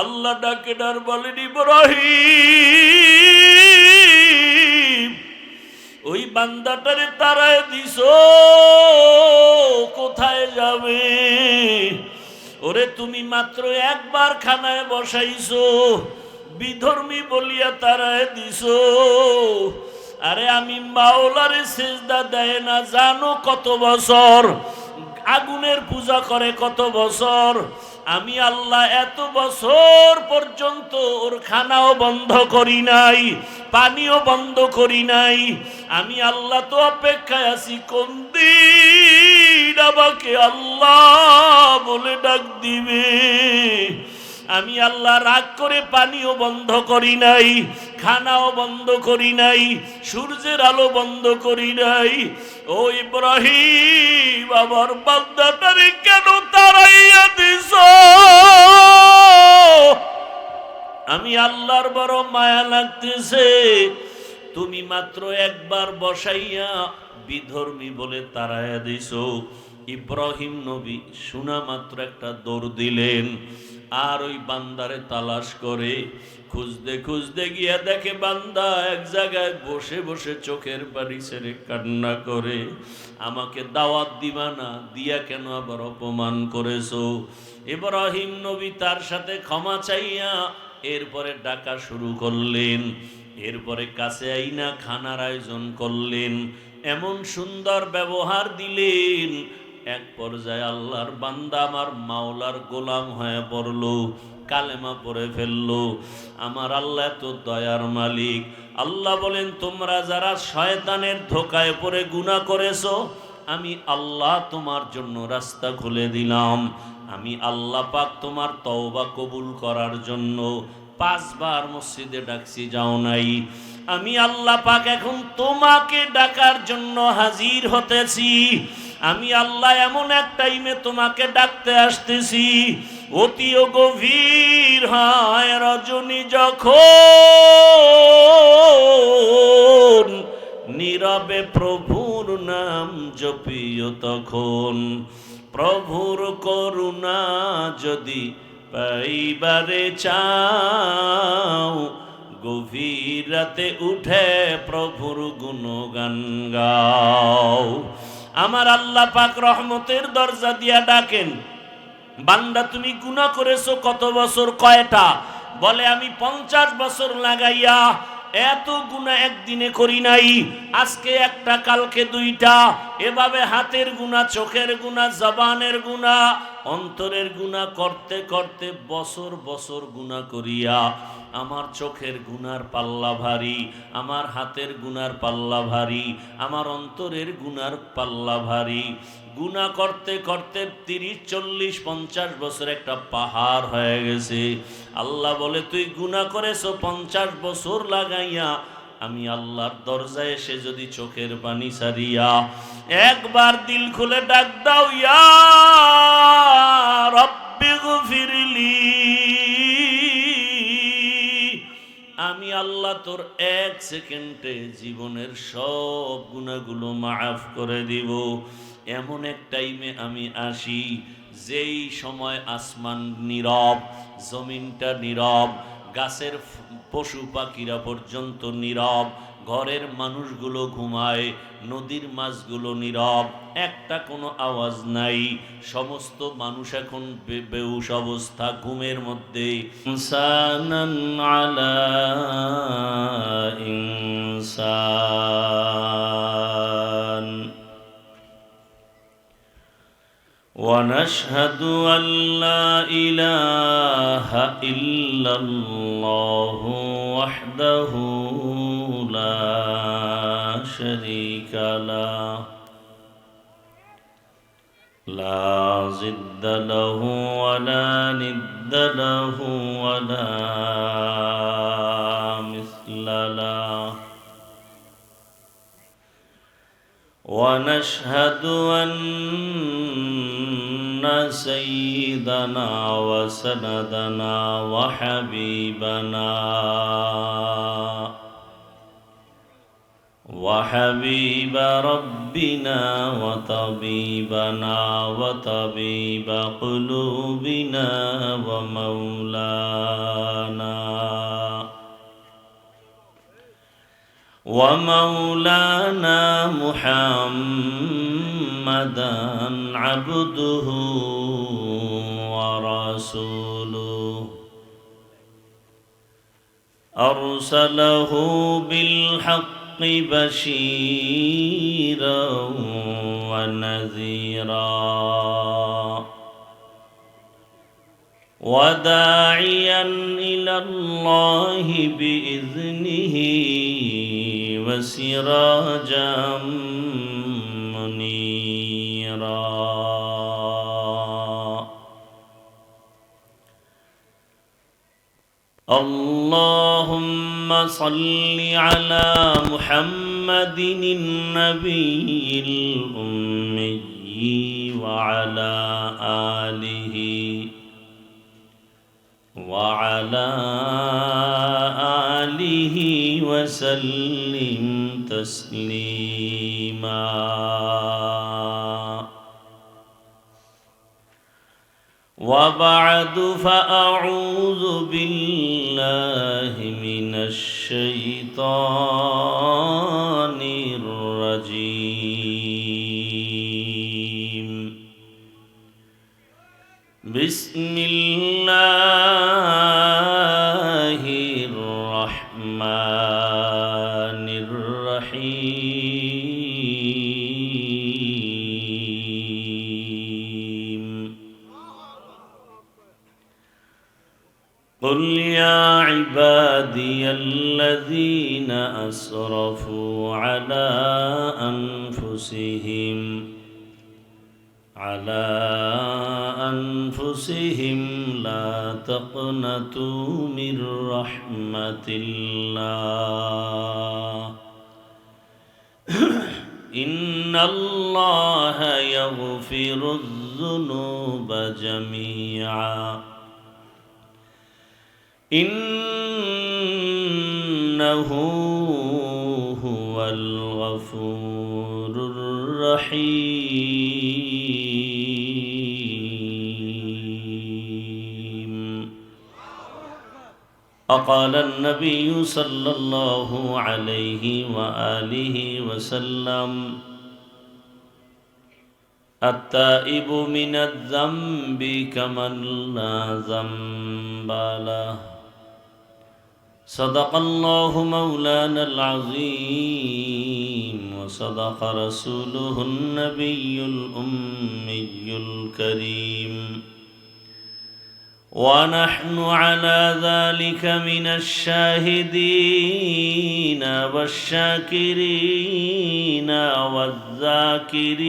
আল্লাহ ডাকে ডার বলেন ইব্রাহিম, ওই বান্দাটারে তারায় দিছো, কোথায় যাবে? ওরে তুমি মাত্র একবার খানায় বসাইছো, বিধর্মী বলিয়া তারায় দিছো। আরে আমি মাওলারে সেজদা দেয় না জানো কত বছর, আগুনের পূজা করে কত বছর। আমি আল্লাহ এত বছর পর্যন্ত ওর খানাও বন্ধ করি নাই, পানিও বন্ধ করি নাই। আমি আল্লাহ তো অপেক্ষায় আছি কোন দিন আমাকে আল্লাহ বলে ডাক দিবে। আমি আল্লাহ রাগ করে পানিও বন্ধ করি নাই, খানাও বন্ধ করি নাই, সূর্যের আলো বন্ধ করি নাই। ও ইব্রাহিম, আমার বান্দাটারে কেন তাড়াইয়া দিছ? আমি আল্লাহর বড় মায়া লাগতেছে। তুমি মাত্র একবার বসাইয়া বিধর্মী বলে তাড়াইয়া দিছ। ইব্রাহিম নবী শোনা মাত্র একটা দৌড় দিলেন, আর ওই বান্দারে তালাশ করে খুঁজতে খুঁজতে গিয়া দেখে বান্দা এক জায়গায় বসে বসে চোখের পানি ছেড়ে কান্না করে। আমাকে দাওয়াত দিবা না, দিয়া কেন আবার অপমান করেছো? ইব্রাহিম নবী তার সাথে ক্ষমা চাইয়া এরপরে ডাকা শুরু করলেন। এরপরে কাছে আইনা খানার আয়োজন করলেন, এমন সুন্দর ব্যবহার দিলেন। এক পর্যায়ে আল্লাহর বান্দা আমার মাওলার গোলাম হয়ে পড়ল, কালেমা পড়ে ফেললো। আমার আল্লাহ তো দয়ার মালিক। আল্লাহ বলেন, তোমরা যারা শয়তানের ধোকায় পড়ে গুনাহ করেছো, আমি আল্লাহ তোমার জন্য রাস্তা খুলে দিলাম। আমি আল্লাহ পাক তোমার তওবা কবুল করার জন্য 5 বার মসজিদে ডাকছি, যাও নাই। আমি আল্লাহ পাক এখন তোমাকে ডাকার জন্য হাজির হতেছি। আমি আল্লাহ এমন এক টাইমে তোমাকে ডাকতে আসতেছি, অতিও গভীর হয় রজনী যখন, নীরবে প্রভুর নাম জপিও তখন। প্রভুর করুণা যদি পাইবারে চাও, গভীর রাতে উঠে প্রভুর গুণগান গাও। আমার আল্লাহ পাক রহমতের দরজা দিয়া ডাকেন, বান্দা তুমি গুনাহ করেছো কত বছর? কয়টা? বলে আমি 50 বছর লাগাইয়া এত গুনাহ একদিনে করি নাই। আজকে একটা, কালকে 2টা, এভাবে হাতের গুনাহ, চোখের গুনাহ, জবানের গুনাহ, অন্তরের গুনাহ করতে করতে বছর বছর গুনাহ করিয়া আমার চোখের গুনার পাল্লা ভারী, আমার হাতের গুনার পাল্লা ভারী, আমার অন্তরের গুনার পাল্লা ভারী। গুনাহ করতে করতে 30, 40, 50 বছর একটা পাহাড় হয়ে গেছে। আল্লাহ বলে, তুই গুনাহ করেছো 50 বছর লাগাইয়া, আমি আল্লাহর দরজায় এসে যদি চোখের পানি ছাড়িয়া একবার দিল খুলে ডাক দাও, ইয়া রব্বি গফিরলি, আমি আল্লাহ তোর 1 সেকেন্ডে জীবনের সব গুনাহগুলো মাফ করে দিব। এমন এক টাইমে আমি আসি যেই সময় আসমান নীরব, জমিনটা নীরব, গাছের পশু পাখিরা পর্যন্ত নীরব, ঘরের মানুষগুলো ঘুমায়, নদীর মাছগুলো নীরব, একটা কোনো আওয়াজ নাই। সমস্ত মানুষ এখন বেহুশ অবস্থা, ঘুমের মধ্যে। ইনসানান আলা ইনসান ونشهد أن لا إله إلا الله وحده لا شريك له لا ضد له ولا ند له ولا مثل له ونشهد أن سيدنا وسندنا وحبيبنا وحبيب ربنا وطبيبنا وطبيب قلوبنا ومولانا محمدا عبده ورسوله أرسله بالحق بشيرا ونذيرا وداعيا إلى الله بإذنه وسراجا منيرا اللهم صل على محمد النبي الأمي وعلى آله وسلم تسليما وبعد فأعوذ بالله من الشيطان الرجيم بسم الله الرحمن الرحيم قل يا عبادي الذين أسرفوا على أنفسهم لا تقنطوا من رحمة الله إن الله يغفر الذنوب جميعا إنه هو الغفور الرحيم أقال النبي صلى الله عليه وآله وسلم التائب من الذنب كمن لا ذنب له صدق الله مولانا العظيم وصدق رسوله النبي الأمي الكريم ونحن على ذلك من الشاهدين والشاكرين والذاكرين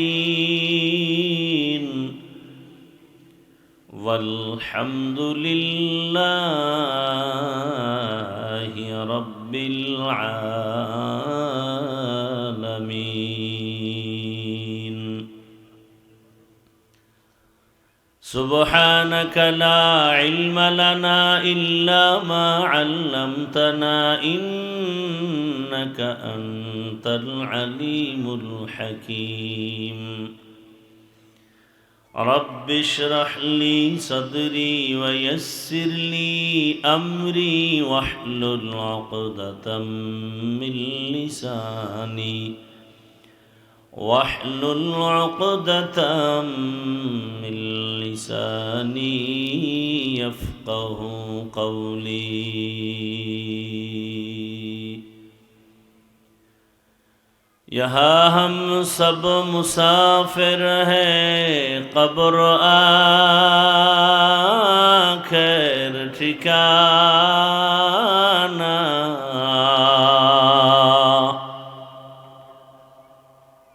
والحمد لله رب العالمين سبحانك لا علم لنا إلا ما علمتنا إنك أنت العليم الحكيم رب اشرح لي صدري ويسر لي أمري واحلل عقدة من لساني يفقه قولي यहाँ हम सब मुसाफिर हैं कब्र आखिर ठिकाना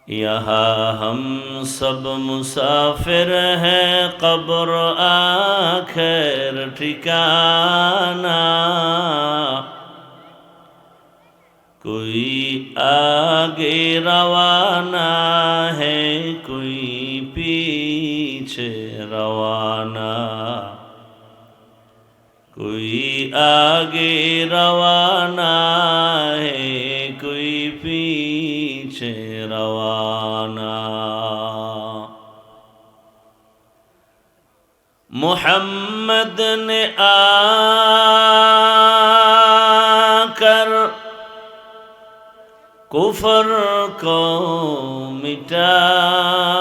यहाँ हम सब मुसाफिर हैं कब्र आखिर ठिकाना कोई आगे रवाना है कोई पीछे रवाना कोई आगे रवाना है कोई पीछे से रवाना। मोहम्मद ने आकर कुफर को मिटाया,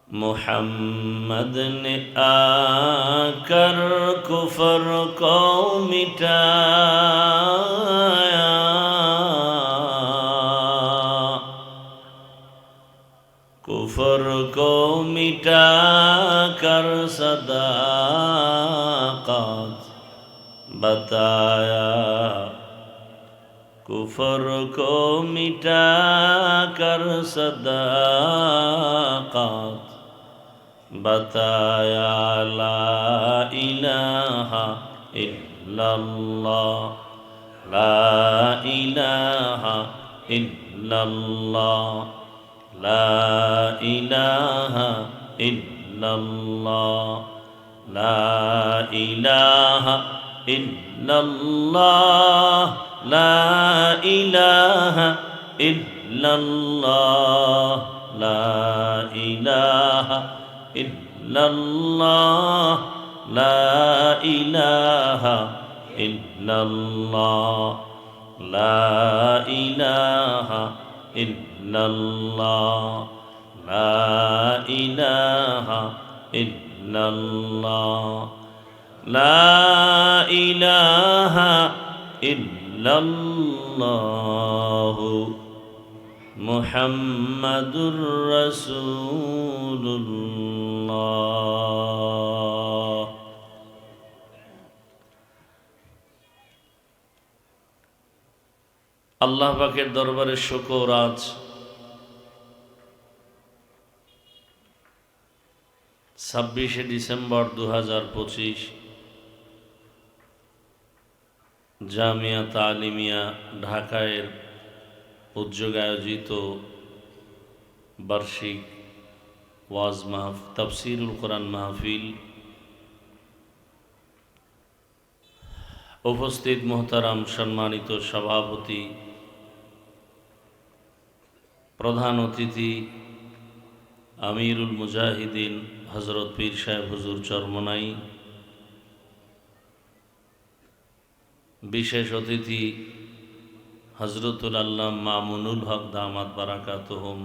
मोहम्मद ने आकर कुफर को मिटाया, कुफर को मिटा कर सदाकत बताया, कुफर को मिटा कर सदाकत बताया। ला इलाहा इल्लल्लाह, ला इलाहा इल्लल्लाह, ला इलाहा इल्लल्लाह, ला इलाहा इल्लल्लाह, ला इलाहा इल्लल्लाह, ला इलाहा इल्लल्लाह, ला इलाहा इल्लल्लाह, ला इलाहा इल्लल्लाह, ला इलाहा इल्लल्लाह, ला इलाहा इल्लल्लाह, मुहम्मदुर रसूलुल्लाह। আল্লাহ পাকের দরবারে শুকর, আজ 26শে ডিসেম্বর 2025 জামিয়া তালিমিয়া ঢাকায়ের উদ্যোগে আয়োজিত বার্ষিক ওয়াজ তাফসিরুল কোরআন মাহফিল, উপস্থিত মোহতারাম সম্মানিত সভাপতি, প্রধান অতিথি আমিরুল মুজাহিদিন হযরত পীর সাহেব হুজুর চরমনাই, বিশেষ অতিথি হযরতুল আল্লামা মামুনুল হক দামাত বারাকাতুহুম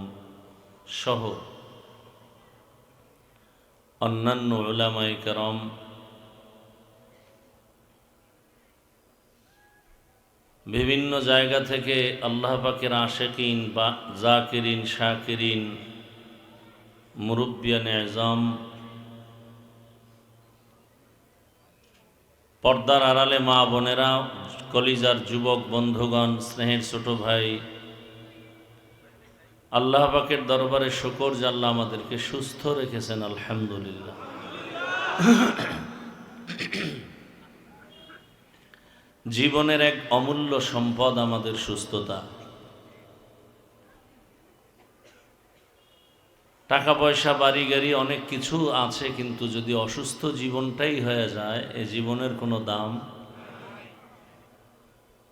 সহ অন্যান্য উলামায়ে কেরাম, বিভিন্ন জায়গা থেকে আল্লাহ পাকের আশিকিন বা জাকিরিন শাকিরিন মুরব্বিয়ানে আযম, পর্দার আড়ালে মা বোনেরা, কলিজার যুবক বন্ধুগণ, স্নেহের ছোট ভাই, আল্লাহ পাকের দরবারে শুকর যে আল্লাহ আমাদেরকে সুস্থ রেখেছেন, আলহামদুলিল্লাহ। জীবনের এক অমূল্য সম্পদ আমাদের সুস্থতা। টাকা পয়সা বাড়ি গাড়ি অনেক কিছু আছে, কিন্তু যদি অসুস্থ জীবনটাই হয়ে যায়, এ জীবনের কোনো দাম।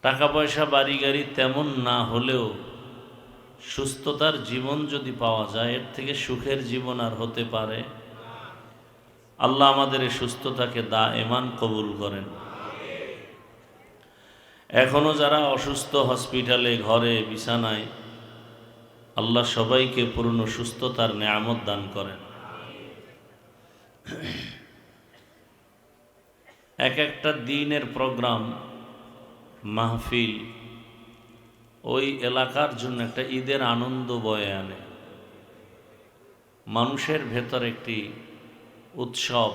টাকা পয়সা বাড়ি গাড়ি তেমন না হলেও সুস্থতার জীবন যদি পাওয়া যায়, এর থেকে সুখের জীবন আর হতে পারে? আল্লাহ আমাদের এই সুস্থতাকে দায়েমান কবুল করেন। এখনো যারা অসুস্থ হসপিটালে, ঘরে, বিছানায়, আল্লাহ সবাইকে পূর্ণ সুস্থতার নেয়ামত দান করেন। এক একটা দিনের প্রোগ্রাম, মাহফিল ওই এলাকার জন্য একটা ঈদের আনন্দ বয়ে আনে। মানুষের ভেতর একটি উৎসব,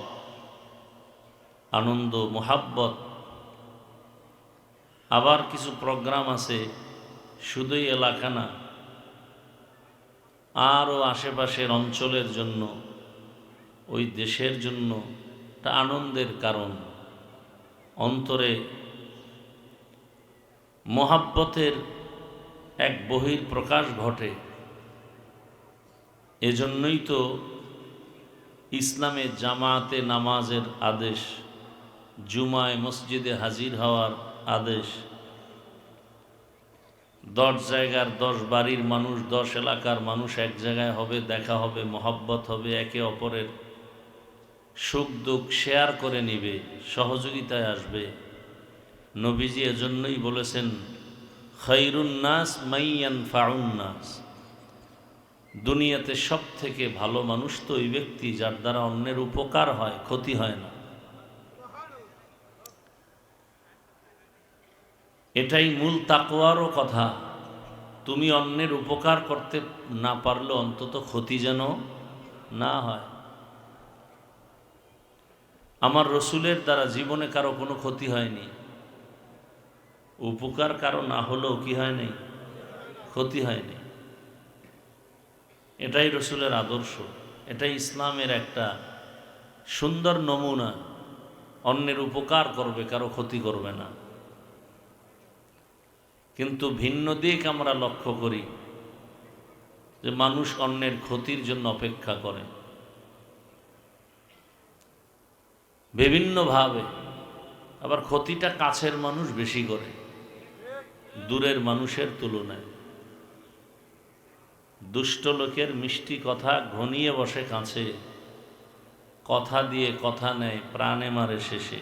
আনন্দ, মোহাব্বত। আবার কিছু প্রোগ্রাম আছে শুধুই এলাকা না, আরও আশেপাশের অঞ্চলের জন্য, ওই দেশের জন্য একটা আনন্দের কারণ। অন্তরে মোহাব্বতের এক বহির প্রকাশ ঘটে। এজন্যই তো ইসলামে জামাতে নামাজের আদেশ, জুমায় মসজিদে হাজির হওয়ার আদেশ। 10 জায়গার 10 বাড়ির মানুষ, 10 এলাকার মানুষ এক জায়গায় হবে, দেখা হবে, মহব্বত হবে, একে অপরের সুখ দুঃখ শেয়ার করে নিবে, সহযোগিতায় আসবে। নবীজি এজন্যই বলেছেন, খায়রুন নাস মাইয়ানফাউন নাস, দুনিয়াতে সব থেকে ভালো মানুষ তো ওই ব্যক্তি যার দ্বারা অন্যের উপকার হয়, ক্ষতি হয় না। এটাই মূল তাকওয়ারও কথা। তুমি অন্যের উপকার করতে না পারলে অন্তত ক্ষতি যেন না হয়। আমার রসুলের দ্বারা জীবনে কারো কোনো ক্ষতি হয়নি, উপকার কারো না হলেও কি হয়নি, ক্ষতি হয়নি। এটাই রসুলের আদর্শ, এটাই ইসলামের একটা সুন্দর নমুনা। অন্যের উপকার করবে, কারো ক্ষতি করবে না। কিন্তু ভিন্ন দিক আমরা লক্ষ্য করি যে মানুষ অন্যের ক্ষতির জন্য অপেক্ষা করে বিভিন্নভাবে। আবার ক্ষতিটা কাছের মানুষ বেশি করে দূরের মানুষের তুলনায়। দুষ্ট লোকের মিষ্টি কথা ঘনিয়ে বসে কাছে, কথা দিয়ে কথা নেয়, প্রাণে মারে শেষে।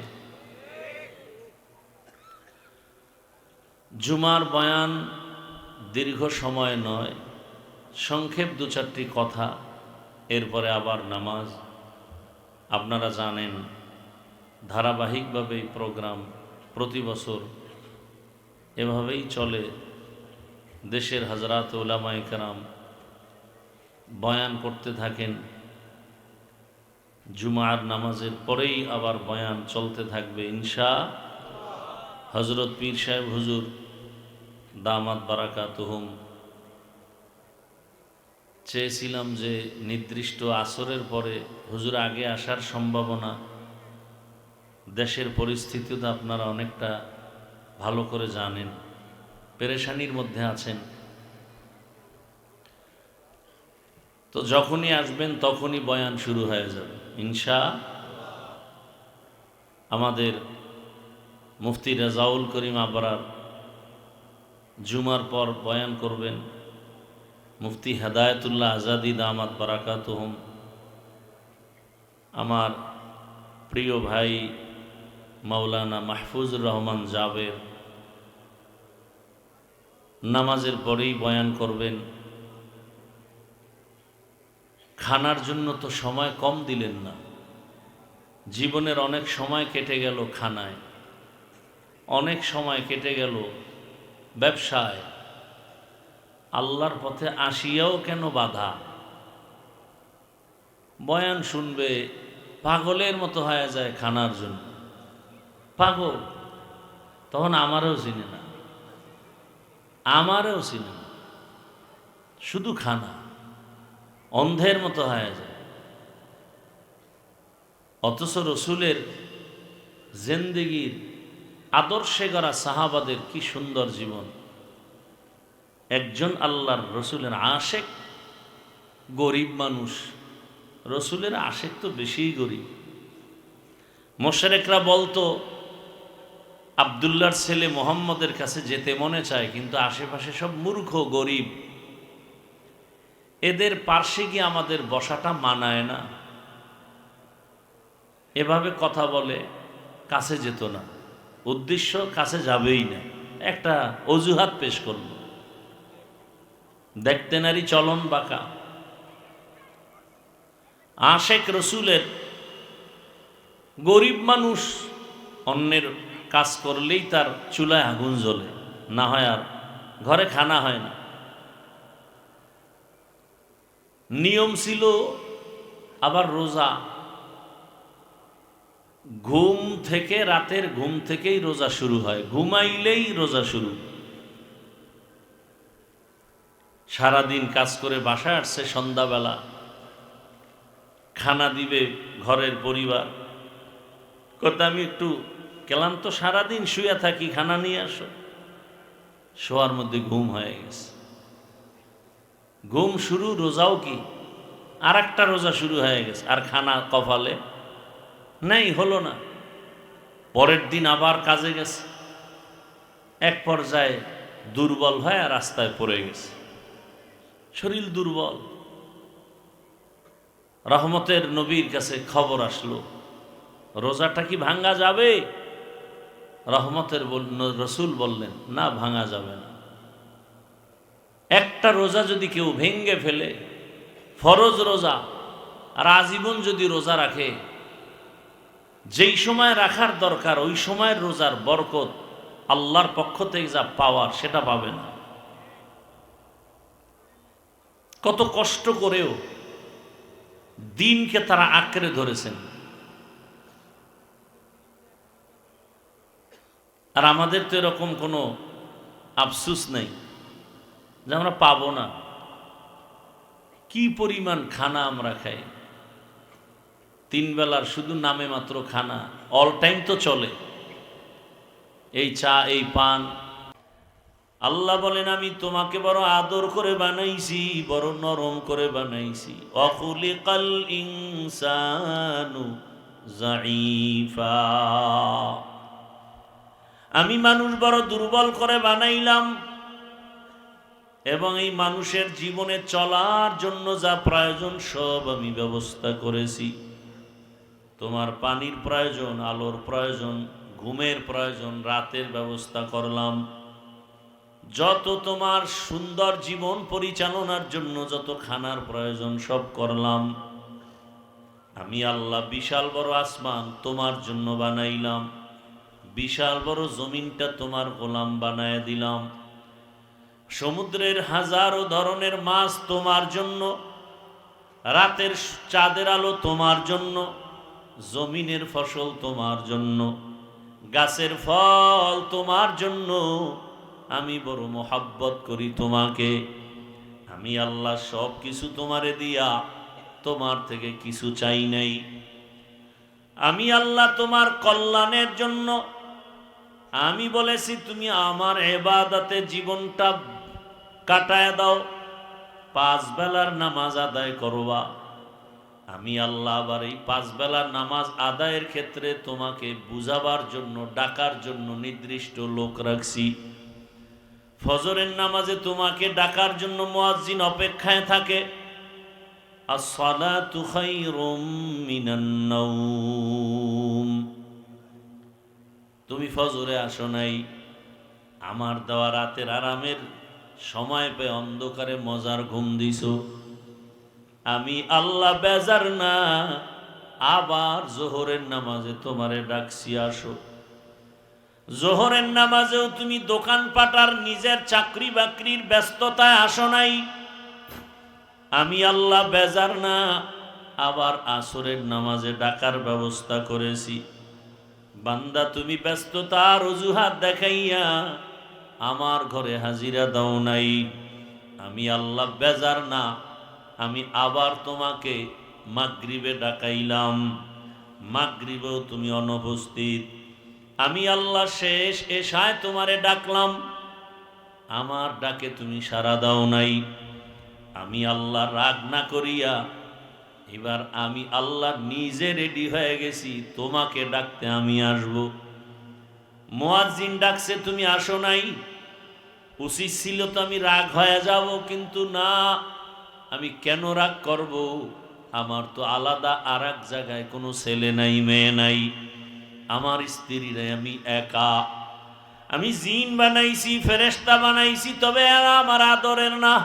জুমার বয়ান দীর্ঘ সময় নয়, সংক্ষেপ 2-4টি কথা, এরপরে আবার নামাজ। আপনারা জানেন ধারাবাহিকভাবে এই প্রোগ্রাম প্রতি বছর এভাবেই চলে। দেশের হযরত উলামায়ে কেরাম বয়ান করতে থাকেন, জুমার নামাজের পরেই আবার বয়ান চলতে থাকবে ইনশাআল্লাহ। হযরত পীর সাহেব হুজুর দামাত বারাকাতুহুম চেয়েছিলাম যে নির্দিষ্ট আসরের পরে হুজুর আগে আসার সম্ভাবনা, দেশের পরিস্থিতি তো আপনারা অনেকটা ভালো করে জানেন, পেরেশানির মধ্যে আছেন। তো যখনই আসবেন তখনই বয়ান শুরু হয়ে যাবে ইনশাআল্লাহ। আমাদের মুফতি রেজাউল করিম আবরার জুমার পর বয়ান করবেন। মুফতি হেদায়েতুল্লাহ আজাদি দামাত বারাকাতুহুম, আমার প্রিয় ভাই মাওলানা মাহফুজুর রহমান জাবের নামাজের পরেই বয়ান করবেন। খানার জন্য তো সময় কম দিলেন না, জীবনের অনেক সময় কেটে গেল খানায়, অনেক সময় কেটে গেল ব্যবসায়, আল্লাহর পথে আসিয়াও কেন বাধা। বয়ান শুনবে পাগলের মতো হয়ে যায় খানার জন্য, পাগল। তখন আমারও চিনে না, আমারও চিনে না, শুধু খানা, অন্ধের মতো হয়ে যায়। অথচ রসুলের জিন্দেগির আদর্শে গড়া সাহাবাদের কি সুন্দর জীবন। একজন আল্লাহর রসুলের আশেক, গরিব মানুষ, রসুলের আশেক তো বেশিই গরিব। মুশরিকরা বলতো আব্দুল্লাহর ছেলে মুহাম্মদের কাছে যেতে মনে চায়, কিন্তু আশেপাশে সব মূর্খ গরিব, এদের পার্শ্বে গিয়ে আমাদের বসাটা মানায় না। এভাবে কথা বলে, কাছে যেত না, উদ্দেশ্য কাছে যাবেই না, একটা অজুহাত পেশ করল। দেখতে নারী চলন বাঁকা। আশেক রসুলের গরিব মানুষ, অন্যের কাজ করলেই তার চুলায় আগুন জ্বলে, না হয় আর ঘরে খানা হয় না। নিয়ম ছিল আবার রোজা, ঘুম থেকে, রাতের ঘুম থেকেই রোজা শুরু হয়, ঘুমাইলেই রোজা শুরু। সারাদিন কাজ করে বাসায় আসছে, সন্ধ্যাবেলা খানা দিবে ঘরের পরিবার, কথা আমি একটু ক্লান্ত, সারাদিন শুয়ে থাকি, খানা নিয়ে আসো। শোয়ার মধ্যে ঘুম হয়ে গেছে, ঘুম শুরু, রোজাও কি আর একটা রোজা শুরু হয়ে গেছে, আর খানা কপালে নেই, হলো না। পরের দিন আবার কাজে গেছে, এক পর্যায়ে দুর্বল হয়ে রাস্তায় পড়ে গেছে, শরীর দুর্বল। রহমতের নবীর কাছে খবর আসলো, রোজাটা কি ভাঙ্গা যাবে? রহমতের রসুল বললেন, না, ভাঙা যাবে না। একটা রোজা যদি কেউ ভেঙ্গে ফেলে, ফরজ রোজা, আর আজীবন যদি রোজা রাখে, যেই সময় রাখার দরকার ওই সময়ের রোজার বরকত, আল্লাহর পক্ষ থেকে যা পাওয়ার সেটা পাবে না। কত কষ্ট করেও দিনকে তারা আঁকড়ে ধরেছেন। আর আমাদের তো এরকম কোনো আফসুস নেই যে আমরা পাবো না। কি পরিমাণ খানা আমরা খাই, 3 বেলার শুধু নামে মাত্র খানা, অল টাইম তো চলে, এই চা, এই পান। আল্লাহ বলেন, আমি তোমাকে বড় আদর করে বানাইছি, বড় নরম করে বানাইছি। অখুলিকাল ইনসানু যায়ীফা, আমি মানুষ বড় দুর্বল করে বানাইলাম, এবং এই মানুষের জীবনে চলার জন্য যা প্রয়োজন সব আমি ব্যবস্থা করেছি। তোমার পানির প্রয়োজন, আলোর প্রয়োজন, ঘুমের প্রয়োজন, রাতের ব্যবস্থা করলাম। যত তোমার সুন্দর জীবন পরিচালনার জন্য যত খানার প্রয়োজন সব করলাম। আমি আল্লাহ বিশাল বড় আসমান তোমার জন্য বানাইলাম, বিশাল বড় জমিনটা তোমার গোলাম বানায় দিলাম। সমুদ্রের হাজারো ধরনের মাছ তোমার জন্য, রাতের চাঁদের আলো তোমার জন্য, জমিনের ফসল তোমার জন্য, গাছের ফল তোমার জন্য। আমি বড় মোহাব্বত করি তোমাকে। আমি আল্লাহ সব কিছু তোমারে দিয়া তোমার থেকে কিছু চাই নাই। আমি আল্লাহ তোমার কল্যাণের জন্য আমি বলেছি তুমি আমার ইবাদতে জীবনটা কাটায় দাও, 5 বেলার নামাজ আদায় করবা। আমি আল্লাহ আবার এই 5 বেলার নামাজ আদায়ের ক্ষেত্রে তোমাকে বুঝাবার জন্য, ডাকার জন্য নির্দিষ্ট লোক রাখছি। ফজরের নামাজে তোমাকে ডাকার জন্য মুয়াজ্জিন অপেক্ষায় থাকে। as-salatu khairum minan naum, তুমি ফজরে আসো নাই, আমার দেওয়া রাতের আরামের সময় পেয়ে অন্ধকারে মজার ঘুম দিছো। আমি আল্লাহ বেজার না, আবার জোহরের নামাজে তোমারে ডাকছি, আসো। জোহরের নামাজেও তুমি দোকান পাটার নিজের চাকরি বাকরির ব্যস্ততায় আসো নাই। আমি আল্লাহ বেজার না, আবার আসরের নামাজে ডাকার ব্যবস্থা করেছি। বান্দা তুমি ব্যস্ততার অজুহাত দেখাইয়া আমার ঘরে হাজিরা দাও নাই। আমি আল্লাহ বেজার না, আমি আবার তোমাকে মাগরিবে ডাকাইলাম, মাগরিবেও তুমি অনুপস্থিত। আমি আল্লাহ শেষ এশায় তোমারে ডাকলাম, আমার ডাকে তুমি সাড়া দাও নাই। আমি আল্লাহ রাগ না করিয়া এবার আমি আল্লাহ নিজে রেডি হয়ে গেছি, তোমাকে ডাকতে আমি আসব। মুয়াজ্জিন ডাকছে, তুমি আসো নাই। উচিত ছিল তো আমি রাগ হয়ে যাব, কিন্তু না, আমি কেন রাগ করব? আমার তো আলাদা আর এক জায়গায় কোনো ছেলে নাই, মেয়ে নাই, আমার স্ত্রী নাই, আমি একা। আমি জিন বানাইছি, ফেরেশতা বানাইছি, তবে এরা আমার আদরের না।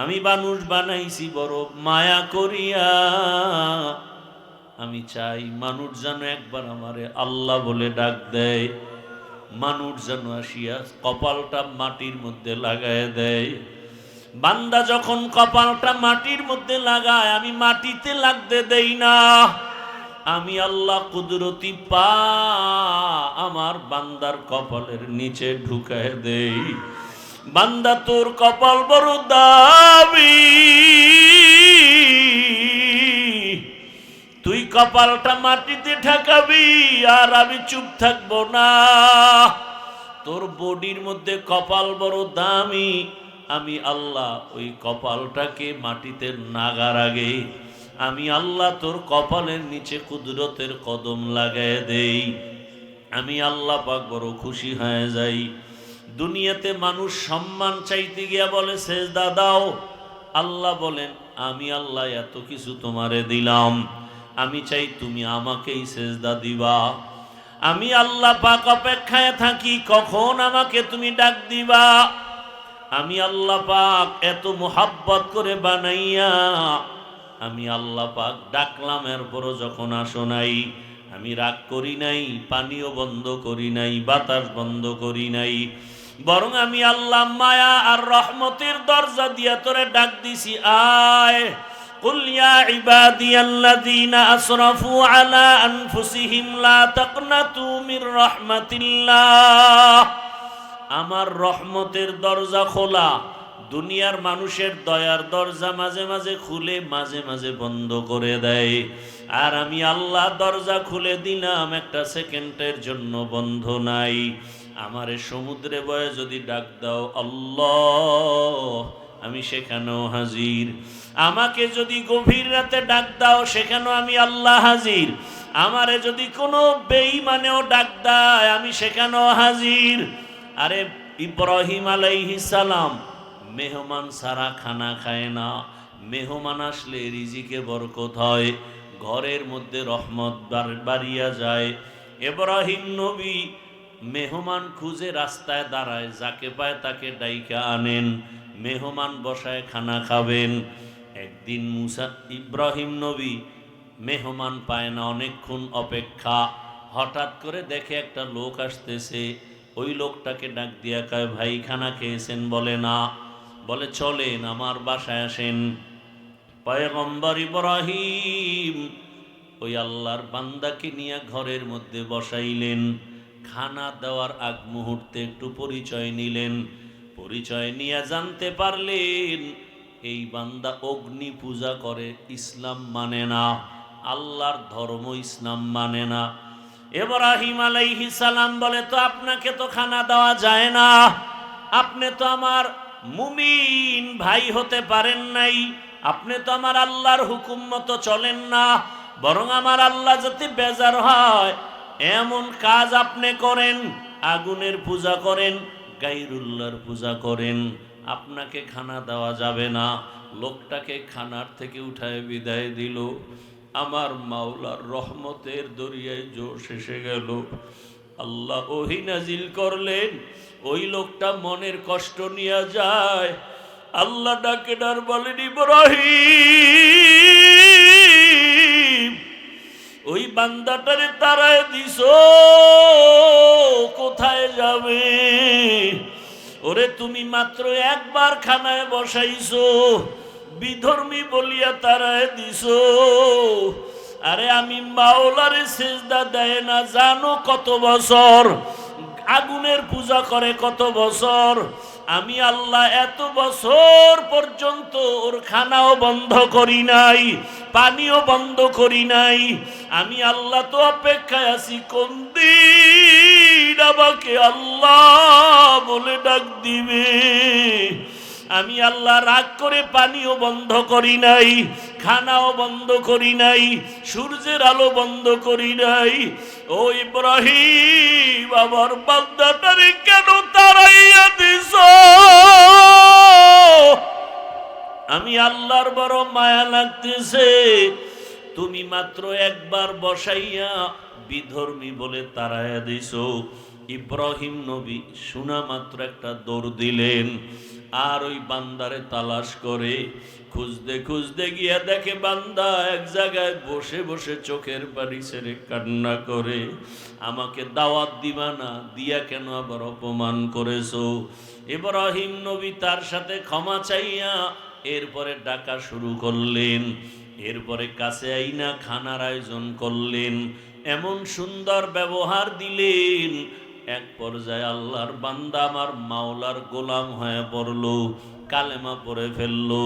আমি মানুষ বানাইছি বড় মায়া করিয়া। আমি চাই মানুষ যেন একবার আমারে আল্লাহ বলে ডাক দেয়, মানুষ যেন আসিয়া কপালটা মাটির মধ্যে লাগায় দেয়। বান্দা যখন কপালটা মাটির মধ্যে লাগায়, আমি মাটিতে লাগতে দেই না। আমি আল্লাহ কুদরতি পা আমার বান্দার কপালের নিচে ঢুকায় দেই। বান্দা তোর কপাল বড় দামি, তুই কপালটা মাটিতে ঠেকাবি, আর আমি চুপ থাকবো না। তোর বডির মধ্যে কপাল বড় দামি, আমি আল্লাহ ওই কপালটাকে মাটিতে নাগার আগে আমি আল্লাহ তোর কপালের নিচে কুদরতের কদম লাগায় দেই। আমি আল্লাহ পাক বড় খুশি হয়ে যাই। দুনিয়াতে মানুষ সম্মান চাইতে গিয়া বলে সেজদা দাও, আল্লাহ বলেন আমি আল্লাহ এত কিছু তোমারে দিলাম, আমি চাই তুমি আমাকেই সেজদা দিবা। আমি আল্লাহ পাক অপেক্ষায় থাকি কখন আমাকে তুমি ডাক দিবা। আমি আল্লাহ পাক এত মোহাব্বত করে বানাইয়া আমি আল্লাহ পাক ডাকলাম, এরপরও যখন আসো নাই, আমি রাগ করি নাই, পানিও বন্ধ করি নাই, বাতাস বন্ধ করি নাই, বরং আমি আল্লাহ মায়া আর রহমতের দরজা দিয়া তোরে ডাক দিছি, আয় কুল ইয়া ইবাদিয়াল্লাযীনা আসরাফু আলা আনফুসিহিম লা তাকনাতু মির রাহমাতিল্লাহ। আমার রহমতের দরজা খোলা। দুনিয়ার মানুষের দয়ার দরজা মাঝে মাঝে খুলে, মাঝে মাঝে বন্ধ করে দেয়, আর আমি আল্লাহ দরজা খুলে দিলাম, একটা সেকেন্ডের জন্য বন্ধ নাই। আমারে সমুদ্রে বয়ে যদি ডাক দাও আল্লাহ, আমি সেখানেও হাজির। আমাকে যদি গভীর রাতে ডাক দাও, সেখানেও আমি আল্লাহ হাজির। আমারে যদি কোনো বেঈমানেও ডাক দেয়, আমি সেখানেও হাজির। আরে ইব্রাহিম আলাইহিস সালাম মেহমান সারা খানা খায় না, মেহমান আসলে রিজিকে বরকত হয়, ঘরের মধ্যে রহমত বাড়িয়া যায়। ইব্রাহিম নবী মেহমান খুঁজে রাস্তায় দাঁড়ায়, যাকে পায় তাকে ডাইকা আনেন, মেহমান বসায় খানা খাবেন। একদিন ইব্রাহিম নবী মেহমান পায় না, অনেকক্ষণ অপেক্ষা, হঠাৎ করে দেখে একটা লোক আসতেছে। ওই লোকটাকে ডাক দিয়া কয়, ভাই খানা খেয়েছেন? বলে না। বলে চলেন আমার বাসায় আসেন। পয়গম্বর ইব্রাহিম ওই আল্লাহর বান্দাকে নিয়ে ঘরের মধ্যে বসাইলেন। খানা দেওয়ার আগ মুহূর্তে একটু পরিচয় নিলেন। পরিচয় নিয়ে জানতে পারলেন এই বান্দা অগ্নি পূজা করে, ইসলাম মানে না, আল্লাহর ধর্ম ইসলাম মানে না। ইব্রাহিম আলাইহিস সালাম বলে, তো আপনাকে তো খানা দেওয়া যায় না, আপনি তো আমার মুমিন ভাই হতে পারেন নাই, আপনি তো আমার আল্লাহর হুকুম মতো চলেন না, বরং আমার আল্লাহ যদি বেজার হয় এমন কাজ আপনি করেন, আগুনের পূজা করেন, গায়রুল্লাহর পূজা করেন, আপনাকে খানা দেওয়া যাবে না। লোকটাকে খানার থেকে উঠায় বিদায় দিল। আমার মাওলার রহমতের দরিয়ায় জোশ এসে গেল। আল্লাহ ওহী নাজিল করলেন, ওই লোকটা মনের কষ্ট নিয়ে যায়। আল্লাহ ডাকে ডার বলেন, ইব্রাহিম ওই বান্দাটারে তাড়ায় দিছো, কোথায় যাবে? ওরে তুমি মাত্র একবার খানায় বসাইছো, বিধর্মী বলিয়া তাড়ায় দিছো। আরে আমি মাওলারে সিজদা দেয় না জানো কত বছর, আগুনের পূজা করে কত বছর, আমি আল্লাহ এত বছর পর্যন্ত ওর খানাও বন্ধ করি নাই, পানিও বন্ধ করি নাই। আমি আল্লাহ তো অপেক্ষায় আছি কোন দিন আমাকে আল্লাহ বলে ডাক দিবে। আমি আল্লাহ রাগ করে পানিও বন্ধ করি নাই, খানাও বন্ধ করি নাই, সূর্যের আলো বন্ধ করি নাই। ও ইব্রাহিম আমার বান্দাটারে কেন তাড়াইয়া দিছো? আমি আল্লাহর বড় মায়া লাগতেছে, তুমি মাত্র একবার বসাইয়া বিধর্মী বলে তাড়াইয়া দিছো। ইব্রাহিম নবী শোনা মাত্র একটা দৌড় দিলেন, আর ওই বান্দারে তালাশ করে খুঁজতে খুঁজতে গিয়া দেখে বান্দা এক জায়গায় বসে বসে চোখের পানি ছেড়ে কান্না করে, আমাকে দাওয়াত দিবা না, দিয়া কেন আবার অপমান করেছো? ইব্রাহিম নবী তার সাথে ক্ষমা চাইয়া এরপরে ডাকা শুরু করলেন। এরপরে কাছে আইনা খানার আয়োজন করলেন, এমন সুন্দর ব্যবহার দিলেন। এক পর্যায়ে আল্লাহর বান্দা আমার মাওলার গোলাম হয়ে পড়লো, কালেমা পড়ে ফেললো।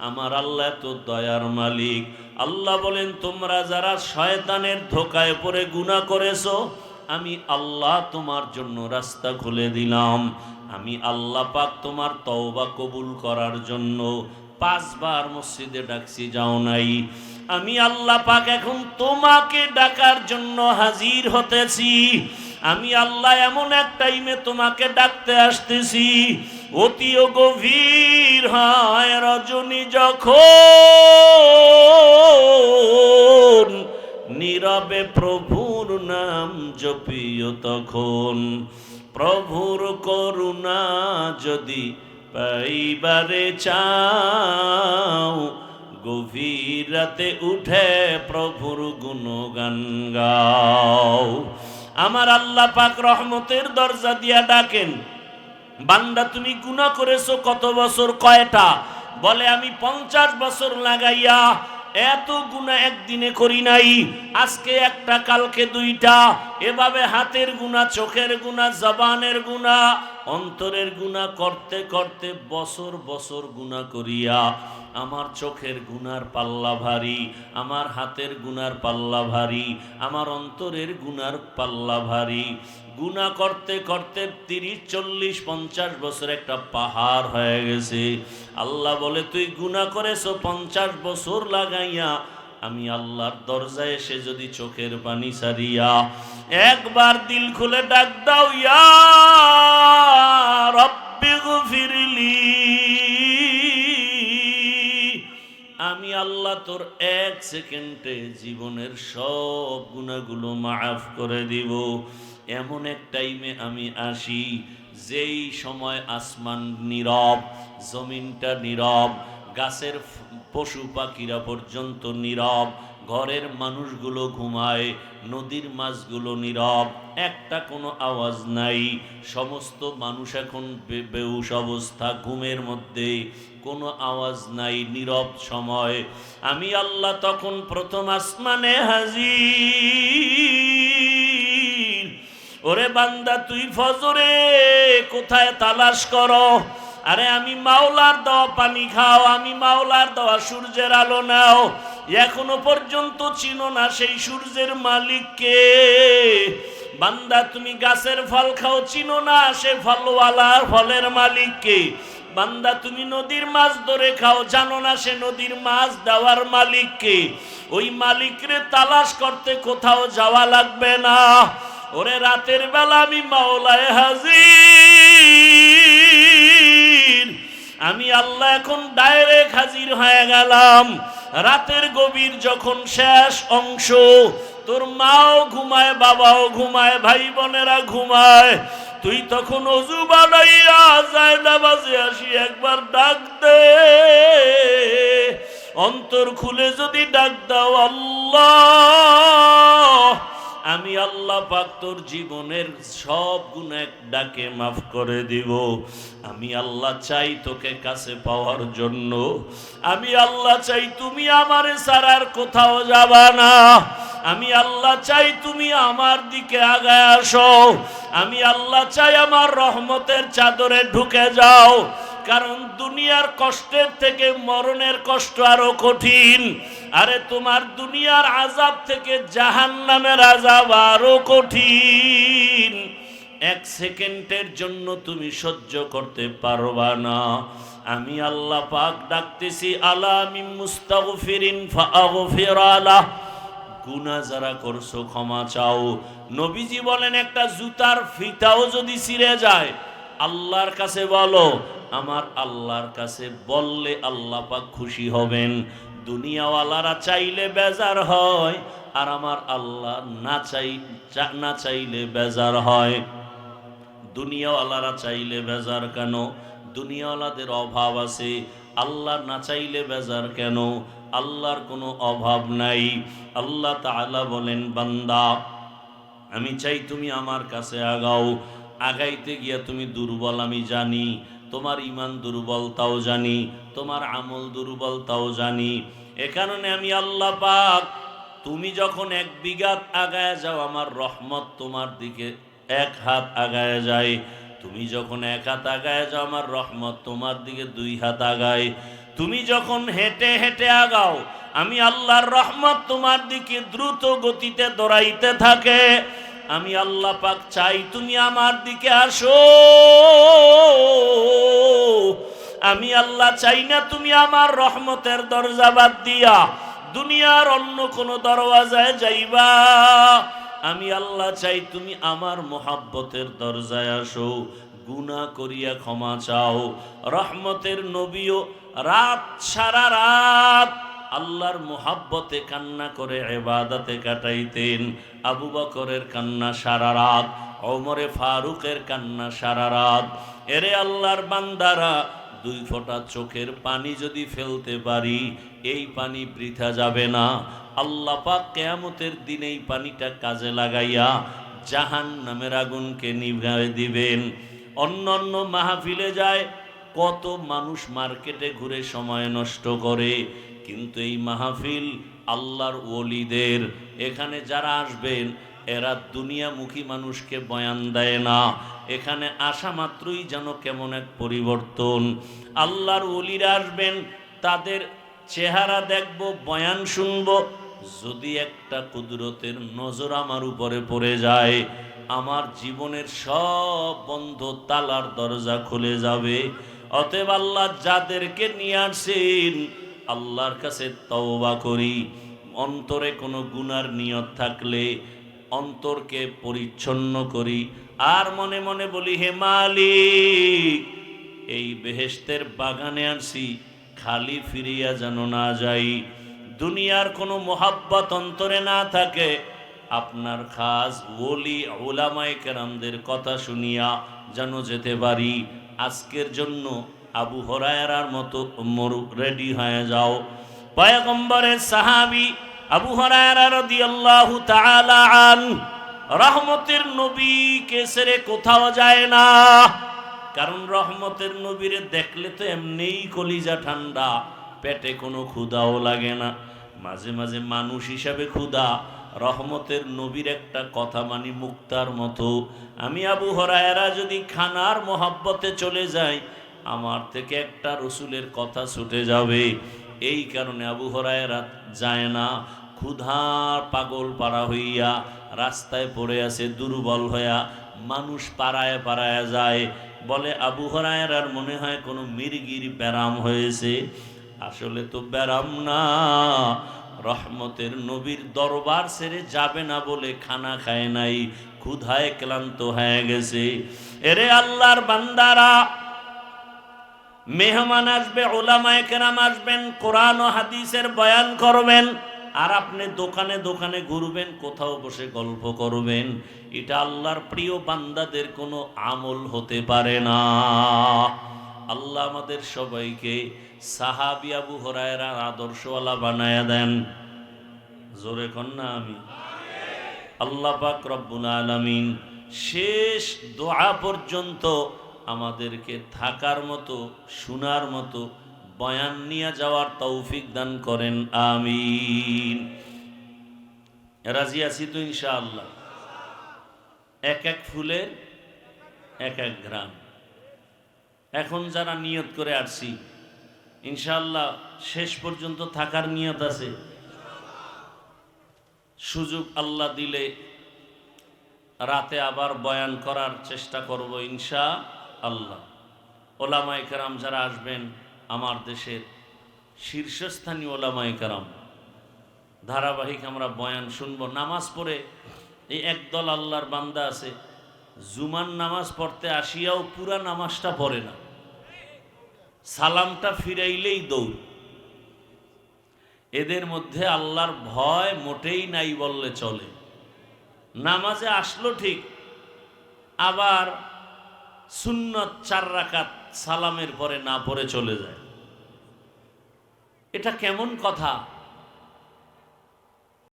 আমার আল্লাহ তো দয়ার মালিক। আল্লাহ বলেন, তোমরা যারা শয়তানের ধোকায় পড়ে গুনাহ করেছো, আমি আল্লাহ তোমার জন্য রাস্তা খুলে দিলাম। আমি আল্লাহ পাক তোমার তওবা কবুল করার জন্য 5 বার মসজিদে ডাকছি, যাও নাই। আমি আল্লাহ পাক এখন তোমাকে ডাকার জন্য হাজির হতেছি। আমি আল্লাহ এমন এক টাইমে তোমাকে ডাকতে আসতেছি, অতিও গভীর হয় রজনী যখন, নীরবে প্রভুর নাম জপিও তখন। প্রভুর করুণা যদি পাইবারে চাও, গভীর রাতে উঠে প্রভুর গুণগান গাও। আমার আল্লাহ পাক রহমতের দরজা দিয়া ডাকেন, বান্দা তুমি গুনাহ করেছো কত বছর, কয়টা? বলে আমি 50 বছর লাগাইয়া এত গুনাহ একদিনে করি নাই, আজকে একটা কালকে দুইটা, এভাবে হাতের গুনাহ, চোখের গুনাহ, জবানের গুনাহ, অন্তরের গুনাহ করতে করতে বছর বছর গুনাহ করিয়া আমার চোখের গুনার পাল্লা ভারী, আমার হাতের গুনার পাল্লা ভারী, আমার অন্তরের গুনার পাল্লা ভারী। গুনাহ করতে করতে 30, 40, 50 বছর একটা পাহাড় হয়ে গেছে। আল্লাহ বলে তুই গুনাহ করেছো 50 বছর লাগাইয়া, আমি আল্লাহর দরজায় এসে যদি চোখের পানি ছাড়িয়া একবার দিল খুলে ডাক দাও, ইয়া রব্বি গফিরলি, আমি আল্লাহ তোর 1 সেকেন্ডে জীবনের সব গুনাহগুলো মাফ করে দিব। এমন এক টাইমে আমি আসি যেই সময় আসমান নীরব, জমিনটা নীরব, গাছের পশু পাখিরা পর্যন্ত নীরব, ঘরের মানুষগুলো ঘুমায়, নদীর মাছগুলো নীরব, একটা কোনো আওয়াজ নাই। সমস্ত মানুষ এখন বেহুশ অবস্থা, ঘুমের মধ্যে, কোনো আওয়াজ নাই, নীরব সময়। আমি আল্লাহ তখন প্রথম আসমানে হাজির। ওরে বান্দা তুই ফজরে কোথায় তালাশ করো? আরে আমি মাওলার দেওয়া পানি খাও, আমি মাওলার দেওয়া সূর্যের আলো নাও, এখনো পর্যন্ত চিনো না সেই সূর্যের মালিককে। বান্দা তুমি গাছের ফল খাও, চিনো না সে ফলওয়ালার ফলের মালিককে। বান্দা তুমি নদীর মাছ ধরে খাও, জানো না সে নদীর মাছ দেওয়ার মালিককে। ওই মালিকরে তালাশ করতে কোথাও যাওয়া লাগবে না। ওরে রাতের বেলা আমি মাওলায় হাজির, আমি আল্লাহ এখন ডাইরেক্ট হাজির হয়ে গেলাম। রাতের গভীর যখন শেষ অংশ, তোর মাও ঘুমায়, বাবাও ঘুমায়, ভাই বোনেরা ঘুমায়, তুই তখন ওযু বানাইয়া যায় নামাজে আসি একবার ডাক দে। অন্তর খুলে যদি ডাক দাও, আল্লাহ, আমি আল্লাহ পাক তোর জীবনের সব গুনাহ ডাকে মাফ করে দিব। আমি আল্লাহ চাই তোকে কাছে পাওয়ার জন্য, আমি আল্লাহ চাই তুমি আমারে ছাড়ার কোথাও যাবা না, আমি আল্লাহ চাই তুমি আমার দিকে আগায় আসো, আমি আল্লাহ চাই আমার রহমতের চাদরে ঢুকে যাও। কারণ দুনিয়ার কষ্টের থেকে মরণের কষ্ট আরো কঠিন। আরে তোমার দুনিয়ার আযাব থেকে জাহান্নামের আযাব আরো কঠিন। 1 সেকেন্ডের জন্য তুমি সহ্য করতে পারবা না। আমি আল্লাহ পাক ডাকতেছি, আলা মিন মুস্তাগফিরিন ফাগফির আলাহ, গুনাহ যারা করছো ক্ষমা চাও। নবীজি বলেন একটা জুতার ফিতাও যদি ছিঁড়ে যায় আল্লাহর কাছে বলো, আমার আল্লাহর কাছে বললে আল্লাহ পাক খুশি হবেন। দুনিয়াওয়ালারা চাইলে বেজার হয়, আর আমার আল্লাহ না চাইলে বেজার হয়। দুনিয়াওয়ালারা চাইলে বেজার কেন? দুনিয়াওয়ালাদের অভাব আছে, আল্লাহ না চাইলে বেজার কেন? আল্লাহর কোনো অভাব নাই। আল্লাহ তাআলা বলেন, বান্দা আমি চাই তুমি আমার কাছে আগাও। আগাইতে গিয়া তুমি দুর্বল আমি জানি, তোমার ঈমান দুর্বল তাও জানি, তোমার আমল দুর্বল তাও জানি। এ কারণে আমি আল্লাহ পাক, তুমি যখন 1 বিঘাত আগায় যাও আমার রহমত তোমার দিকে 1 হাত আগায় যায়। তুমি যখন 1 হাত আগায় যাও আমার রহমত তোমার দিকে 2 হাত আগায়। তুমি যখন হেঁটে হেঁটে আগাও আমি আল্লাহর রহমত তোমার দিকে দ্রুত গতিতে দৌড়াইতে থাকে। আমি আল্লাহ পাক চাই তুমি আমার দিকে আসো। আমি আল্লাহ চাই না তুমি আমার রহমতের দরজা বাদ দিয়া দুনিয়ার অন্য কোন দরওয়াজায় যাইবা। আমি আল্লাহ চাই তুমি আমার মোহাব্বতের দরজায় আসো, গুনাহ করিয়া ক্ষমা চাও। রহমতের নবীও রাত সারা রাত আল্লাহর মোহাব্বতে কান্না করে ইবাদতে কাটাইতেন। আবু বকরের কান্না সারা রাত, ওমরে ফারুকের কান্না সারা রাত। এরে আল্লাহর বান্দারা, দুই ফোঁটা চোখের পানি যদি ফেলতে পারি, এই পানি বৃথা যাবে না। আল্লাহ পাক কিয়ামতের দিন এই পানিটা কাজে লাগাইয়া জাহান্নামের আগুনকে নিভায়ে দিবেন। অন্যান্য মাহফিলে যায়, কত মানুষ মার্কেটে ঘুরে সময় নষ্ট করে, কিন্তু এই মাহফিল আল্লাহর ওলিদের। এখানে যারা আসবেন এরা দুনিয়ামুখী মানুষকে বয়ান দেয় না, এখানে আসা মাত্রই যেন কেমন এক পরিবর্তন। আল্লাহর ওলিরা আসবেন, তাদের চেহারা দেখব, বয়ান শুনব, যদি একটা কুদরতের নজর আমার উপরে পড়ে যায়, আমার জীবনের সব বন্ধ তালার দরজা খুলে যাবে। অতএব আল্লাহ যাদেরকে নিয়ে আসেন, আল্লাহর কাছে তওবা করি। অন্তরে কোনো গুনার নিয়ত থাকলে অন্তরকে পরিচ্ছন্ন করি, আর মনে মনে বলি, হে মালিক, এই বেহেশতের বাগানে আসি, খালি ফিরিয়া যেন না যাই। দুনিয়ার কোনো মোহাব্বত অন্তরে না থাকে, আপনার খাস ওলি উলামায়ে কেরামদের কথা শুনিয়া যেন যেতে পারি। আজকের জন্য আবু হুরায়রার মতো রেডি হয়ে যাও। পয়গম্বরের সাহাবী আবু হুরায়রা রাদিয়াল্লাহু তাআলা আনহু রহমতের নবীকে ছেড়ে কোথাও যায় না, কারণ রহমতের নবীরে দেখলে তো এমনিই কলিজা ঠান্ডা, পেটে কোনো ক্ষুধাও লাগে না। মাঝে মাঝে মানুষ হিসাবে ক্ষুধা, রহমতের নবীর একটা কথা মানি মুক্তার মতো। আমি আবু হুরায়রা যদি খানার মোহাব্বতে চলে যাই, আমার থেকে একটা রসুলের কথা ছুটে যাবে। এই কারণে আবু হুরায়রা যায় না। ক্ষুধার পাগল পাড়া হইয়া রাস্তায় পড়ে আছে, দুর্বল হইয়া মানুষ পাড়ায় পাড়ায় যায়, বলে আবু হুরায়রার মনে হয় কোনো মির্গির ব্যারাম হয়েছে। আসলে তো ব্যারাম না, রহমতের নবীর দরবার ছেড়ে যাবে না বলে খানা খায় নাই, ক্ষুধায় ক্লান্ত হয়ে গেছে। এরে আল্লাহর বান্দারা, মেহমান আসবে, উলামায়ে কেরাম আসবেন, কোরআন ও হাদিসের বয়ান করবেন, আর আপনি দোকানে দোকানে ঘুরবেন, কোথাও বসে গল্প করবেন। এটা আল্লাহর প্রিয় বান্দাদের কোনো আমল হতে পারে না। আল্লাহ আমাদের সবাইকে সাহাবী আবু হুরায়রার আদর্শওয়ালা বানায়া দেন। জোরে কন্যা আমি। আল্লাহ পাক রব্বুল আলামিন শেষ দোয়া পর্যন্ত আমাদেরকে থাকার মতো, শোনার মতো, বয়ান নিয়ে যাওয়ার তৌফিক দান করেন, আমিন। রাজি আছি তো ইনশাআল্লাহ। এক এক ফুলের এক এক গ্রাম। এখন যারা নিয়ত করে আসছি, ইনশাআল্লাহ শেষ পর্যন্ত থাকার নিয়ত আছে। সুযোগ আল্লাহ দিলে রাতে আবার বয়ান করার চেষ্টা করব ইনশাআল্লাহ। ওলামায়ে কেরাম যারা আসবেন, আমার দেশের শীর্ষস্থানীয় ওলামায়ে কেরাম, ধারাবাহিক আমরা বয়ান শুনব। নামাজ পড়ে এই একদল আল্লাহর বান্দা আছে, জুমার নামাজ পড়তে আসিয়াও পুরা নামাজটা পড়ে না, সালামটা ফিরাইলেই দৌড়। এদের মধ্যে আল্লাহর ভয় মোটেই নাই বললে চলে। নামাজে আসলো ঠিক, আবার সুন্নত 4 রাকাত সালামের পরে না পড়ে চলে যায়। এটা কেমন কথা?